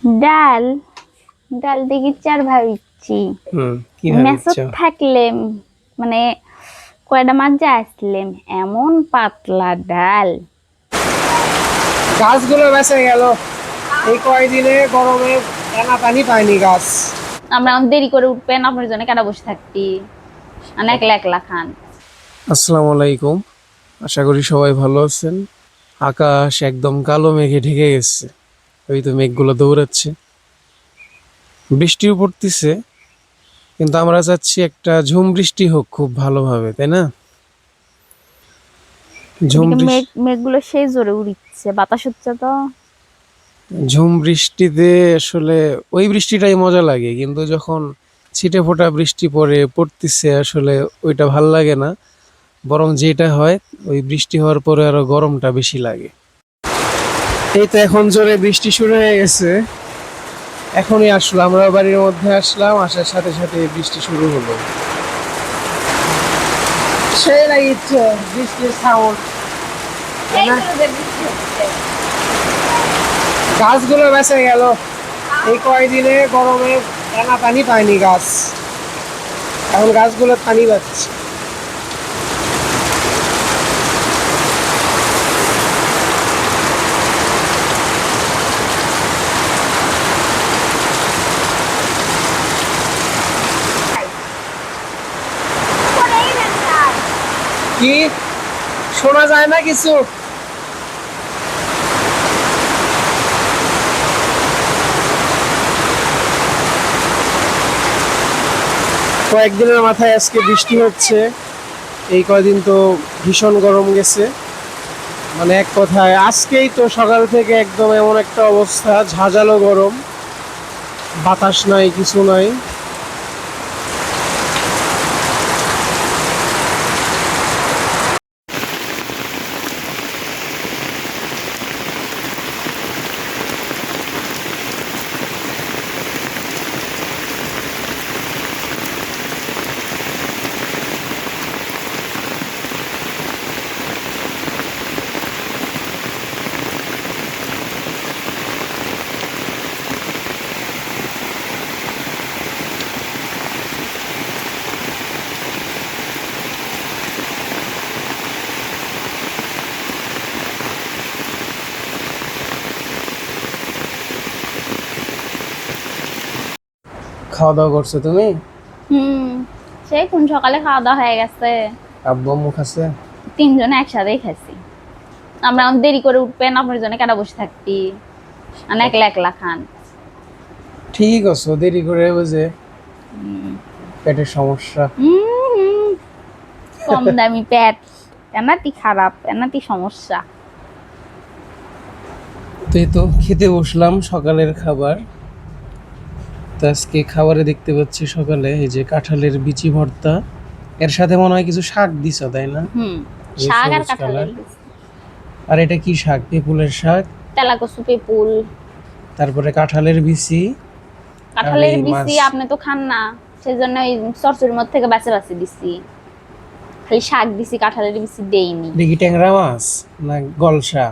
ডাল ডাল দেখি চার ভাবিচ্ছি কিভাবে মেসত থাকলে মানে কয়টা মাস যা আসলেম এমন পাতলা ডাল গাছগুলো বেঁচে গেল এই কয়দিনে গরমে টানা পানি পায়নি গাছ। আমরা দেরি করে উঠবেন আপনার জন্য কেন বসে থাকতি মানে একলা একলা খান। আসসালামু আলাইকুম, আশা করি সবাই ভালো আছেন। আকাশ একদম কালো মেঘে ঢেকে গেছে, ওই তো মেঘগুলো দৌড়াচ্ছে, বৃষ্টিও পড়তেছে, কিন্তু আমরা চাচ্ছি একটা ঝুম বৃষ্টি হোক খুব ভালোভাবে, তাই না? ঝুম মেঘ মেঘগুলো সেই জোরে উড়িচ্ছে, বাতাস হচ্ছে তো। ঝুম বৃষ্টিতে আসলে ওই বৃষ্টিটাই মজা লাগে, কিন্তু যখন ছিটে ফোঁটা বৃষ্টি পড়তেছে আসলে ওইটা ভাল লাগে না। বরং যেটা হয়, ওই বৃষ্টি হওয়ার পরে আরো গরমটা বেশি লাগে। এই তো এখন জোরে বৃষ্টি শুরু হয়ে গেছে, এখনই আসলো, আমরা বাড়ির মধ্যে আসলাম, আসার সাথে সাথে বৃষ্টি শুরু হলো। সেই লাগিচ্ছে বৃষ্টির সাউন্ড। গাছগুলো বেঁচে গেল এই কয়দিনে গরমে টানা পানি পায়নি গাছ, এখন গাছগুলো পানি পাচ্ছে। কি শোনা যায় না কিছু? কয়েকদিনের মাথায় আজকে বৃষ্টি হচ্ছে, এই কয়দিন তো ভীষণ গরম গেছে। মানে এক কথায় আজকেই তো সকাল থেকে একদম এমন একটা অবস্থা, ঝাঁঝালো গরম, বাতাস নাই, কিছু নাই। খাওয়া দাওয়া করছো তুমি? সেই কোন সকালে খাওয়া দাওয়া হয়ে গেছে। আব্বু আম্মু খাচ্ছে? তিনজনে একসাথেই খাইছি। আমরা দেরি করে উঠবেন আপনার জন্য কেন বসে থাকতি মানে একলা একলা খান। ঠিক আছে, দেরি করে বুঝে পেটের সমস্যা। কম দামি পেট, এনাতি খারাপ, এনাতি সমস্যা। তো এই তো খেতে বসলাম সকালের খাবার। তো আজকে খাবারে দেখতে পাচ্ছি সকালে এই যে কাঁঠালের বিচি ভর্তা, এর সাথে মনে হয় কিছু শাক দিছো, তাই না? শাক আর কাঁঠালের। আর এটা কি শাক? পেপুলের শাক, তেলাকসু পেপুল, তারপরে কাঁঠালের বিচি। কাঁঠালের বিচি আপনি তো খান না, সেজন্য ওই চরচুরির মধ্যে থেকে বাছে বাছে দিছি, খালি শাক দিছি, কাঁঠালের বিচি দেইনি। দেখি ট্যাংরা মাছ না গলসা?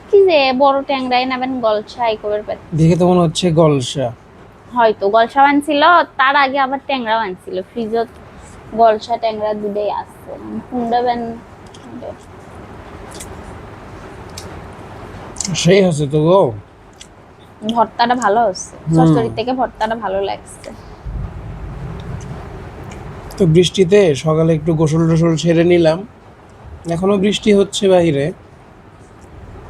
কি যে বড় ট্যাংরাই নেবেন গলসাই করে পাচ্ছি। দেখে তো মনে হচ্ছে গলসা। হয়তো গলসা আনছিল, তার আগে আবার ট্যাংরা আনছিল ফ্রিজত, গলসা ট্যাংরা দুটোই আছে। কুন্ডাবেন সেই হচ্ছে তো গো। ভর্তাটা ভালো হচ্ছে, চচ্চড়ি থেকে ভর্তাটা ভালো লাগছে। তো বৃষ্টিতে সকালে একটু গোসল টোসল সেরে নিলাম, এখনো বৃষ্টি হচ্ছে বাইরে।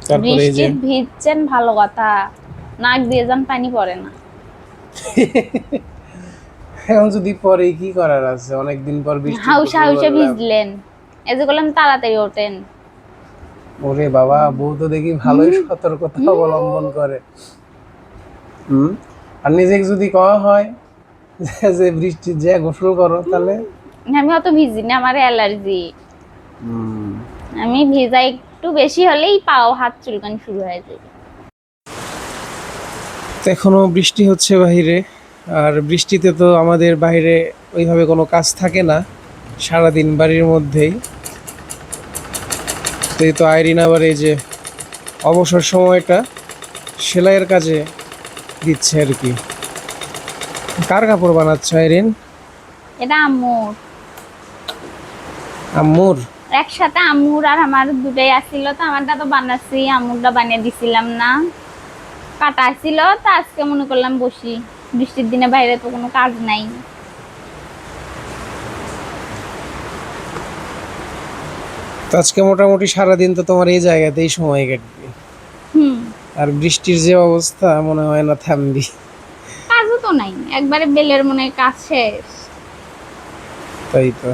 তারপরে এই যে ভিজছেন ভালো কথা, নাক দিয়ে যান পানি পড়ে না। এখন যদি পরে কি করার আছে, অনেকদিন পর বৃষ্টি। হাউসা হাউসা ভিজলেন, এই যে বললাম তাড়াতাড়ি ওঠেন। ওরে বাবা, বউ তো দেখি ভালোই সতর্কতা অবলম্বন করে। আর নিজেকে যদি কওয়া হয় যে বৃষ্টি যে গোসল করো, তাহলে আমি অত ভিজি না, আমার অ্যালার্জি। আমি ভিজা একটু বেশি হলেই পাও হাত চুলকানি শুরু হয়ে যায়। এখনো বৃষ্টি হচ্ছে বাইরে, আর বৃষ্টিতে তো আমাদের বাইরে ওইভাবে কোনো কাজ থাকে না, সারাদিন বাড়ির মধ্যেই। তো এই তো আইরিন আবার এই যে অবসর সময়টা সেলাইয়ের কাজে দিচ্ছে আর কি। কার কাপড় বানাচ্ছ আইরিন? এটা আম্মুর। আম্মুর? একসাথে আম্মুর আর আমার দুটাই আসছিল, তো আমারটা তো বানাচ্ছি, আম্মুরটা বানিয়ে দিছিলাম না, কাটা আসছিল। তো আজকে মনে করলাম বসি, বৃষ্টির দিনে বাইরে তো কোনো কাজ নাই। তো আজকে মোটামুটি সারাদিন তো তোমার এই জায়গাতেই সময় কাটবে। হুম, আর বৃষ্টির যে অবস্থা, মনে হয় না থামবি। কাজও তো নাই, একবারে বেলের মনে হয় কাজ শেষ। তাই তো,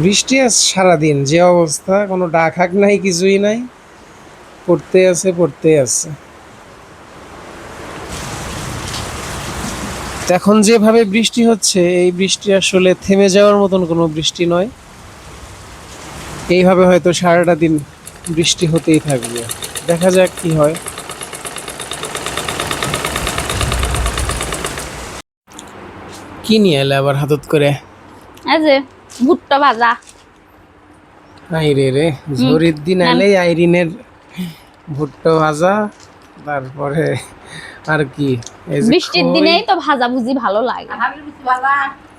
বৃষ্টি আজ সারাদিন যে অবস্থা, কোনো ডাক হাক নাই, কিছুই নাই, পড়তে আছে পড়তে আছে। তো এখন যেভাবে বৃষ্টি হচ্ছে, এই বৃষ্টি আসলে থেমে যাওয়ার মতন কোনো বৃষ্টি নয়। এইভাবে হয়তো সারাটা দিন বৃষ্টি হতেই থাকবে, দেখা যাক কি হয়। কি নিয়ে এলে আবার হাতত করে? এই যে ভুট্টা ভাজা। আইরে রে, ঝড়ির দিন এলেই আইরিনের ভুট্টো ভাজা, তারপরে আর কি, এই যে বৃষ্টির খই, দিনেই তো ভাজা ভুজি ভালো লাগে।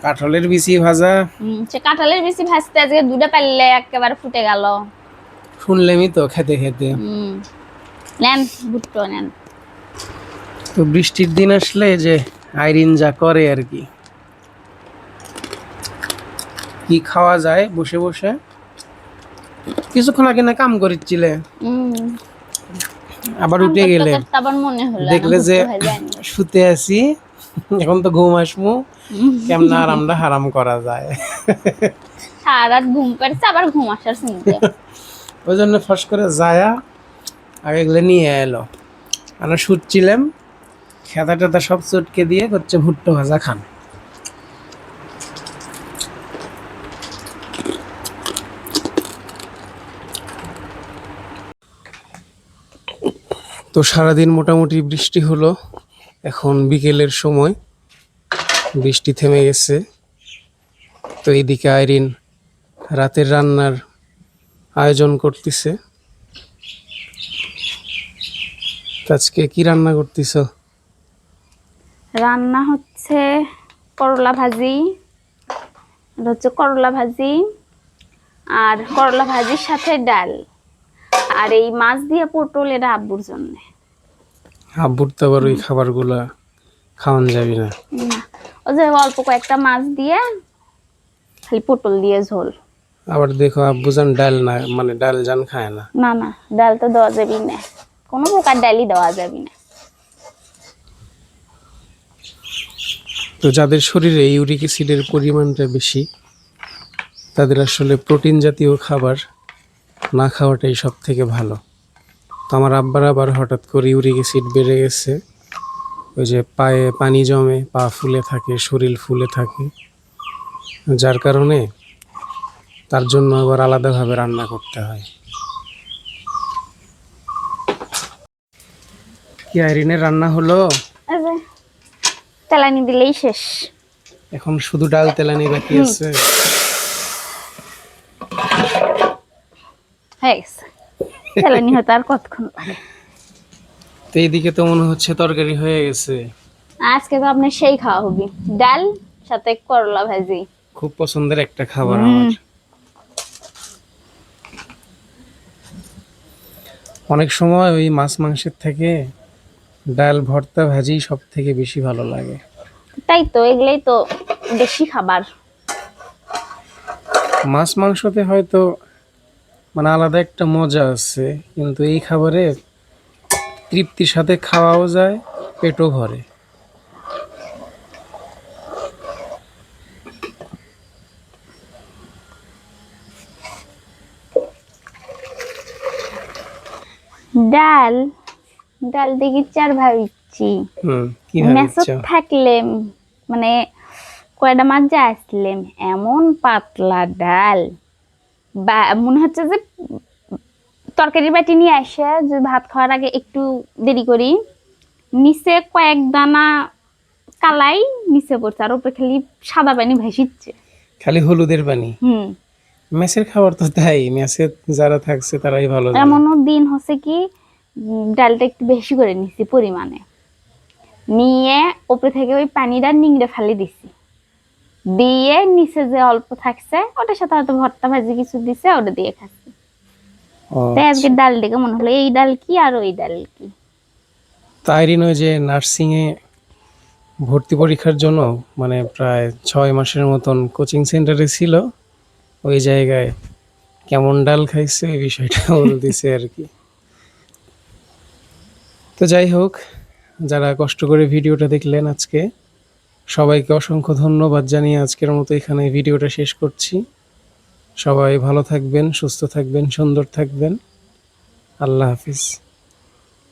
কাঁঠালের বিচি ভাজা। সে কাঁঠালের বেশি ভাজতে আজকে দুটা পারলে একেবারে ফুটে গেল। শুনলেমই তো খেতে খেতে। নেন ভুট্টো নেন। তো বৃষ্টির দিন আসলে যে আইরিন যা করে আর কি, কি খাওয়া যায় বসে বসে। কিছুক্ষণ আগে না কাম করিচ্ছিলে, আবার উঠে গেলে আবার মনে হলো দেখলে যে শুতে আছি, এখন তো ঘুম আসমু, কেমন আরামটা হারাম করা যায়। সারা রাত ঘুম পাড়ছে, আবার ঘুম আসার শুনতে। ওই জন্য ফস করে যায়া আগে এগুলো নিয়ে এলো। আমরা শুচ্ছিলাম, খেতা টেতা সব চটকে দিয়ে হচ্ছে ভুট্টো ভাজা খান। তো সারাদিন মোটামুটি বৃষ্টি হলো, এখন বিকেলের সময় বৃষ্টি থেমে গেছে। তো এইদিকে আইরিন রাতের রান্নার আয়োজন করতেছে। আজকে কি রান্না করতেছ? রান্না হচ্ছে করলা ভাজি, এটা হচ্ছে করলা ভাজি, আর করলা ভাজির সাথে ডাল, আর এই মাছ দিয়ে পটল, এটা আব্বুর জন্য। আব্বুর তো আবার ওই খাবারগুলা খাওয়ান যাবি না। ও যে অল্প কয়েকটা মাছ দিয়ে খালি পটল দিয়ে ঝোল। আবার দেখো আব্বু জান ডাল না, মানে ডাল জান খায় না। না না, ডাল তো দেওয়া যাবি না, কোনো প্রকার ডালই দেওয়া যাবি না। তো যাদের শরীরে ইউরিক অ্যাসিডের পরিমাণটা বেশি, তাদের আসলে প্রোটিন জাতীয় খাবার না খাওয়াটাই সব থেকে ভালো। তো আমার আব্বার আবার হঠাৎ করে ইউরিক অ্যাসিড বেড়ে গেছে, ওই যে পায়ে পানি জমে, পা ফুলে থাকে, শরীর ফুলে থাকে, যার কারণে তার জন্য আবার আলাদাভাবে রান্না করতে হয়। কি আইরিনের রান্না হলো? এই যে তেলানি দিলেই শেষ। এখন শুধু ডাল তেলানি বাকি আছে। হয়ে গেছে, তেলানি হতে আর কতক্ষণ লাগে। তো এইদিকে তো মনে হচ্ছে তরকারি হয়ে গেছে। আজকে তো আপনার সেই খাওয়া হবে, ডাল সাথে করলা ভাজি। খুব পছন্দের একটা খাবার আমার। অনেক সময় ওই মাছ মাংসের থেকে ডাল ভর্তা ভাজি সব থেকে বেশি ভালো লাগে। তাই তো, এগুলাই তো বেশি খাবার। মাছ মাংসতে হয়তো মানে আলাদা একটা মজা আছে, কিন্তু এই খাবারে তৃপ্তির সাথে খাওয়াও যায়, পেটও ভরে। ডাল ডাল দেখি চার ভাবিচ্ছি। কি মেসত ভাবছো? থাকলে মানে কয়টা মাছ যা আসলেম, এমন পাতলা ডাল, বা মনে হচ্ছে যে তরকারির বাটি নিয়ে আসে, যে ভাত খাওয়ার আগে একটু দেরি করি, নিচে কয়েক দানা কালাই নিচে পড়ছে, আর উপরে খালি সাদা পানি ভাসিচ্ছে। খালি হলুদের পানি। মেসের খাবার তো তাই, মেসে যারা থাকছে তারাই ভালো জানে। এমনও দিন হচ্ছে কি ডালটা একটু বেশি করে নিছি পরিমাণে, নিয়ে উপরে থেকে ওই পানিটা নিংড়ে ফেলে দিছি, দিয়ে নিচে যে অল্প থাকছে ওটার সাথে হয়তো ভর্তা ভাজি কিছু দিছে, ওটা দিয়ে খাচ্ছি। ও তাই আজকে আচ্ছা। ডাল দেখে মনে হলো এই ডাল কি আর ওই ডাল কি। তাইরিন ওই যে নার্সিংয়ে ভর্তি পরীক্ষার জন্য মানে প্রায় 6 মাসের মতন কোচিং সেন্টারে ছিল, ওই জায়গায় কেমন ডাল খাইছে এই বিষয়টা বলতেছে আর কি। তো যাই হোক, যারা কষ্ট করে ভিডিওটা দেখলেন আজকে, সবাইকে অসংখ্য ধন্যবাদ জানিয়ে আজকের মতো এখানে ভিডিওটা শেষ করছি। সবাই ভালো থাকবেন, সুস্থ থাকবেন, সুন্দর থাকবেন। আল্লাহ হাফিজ।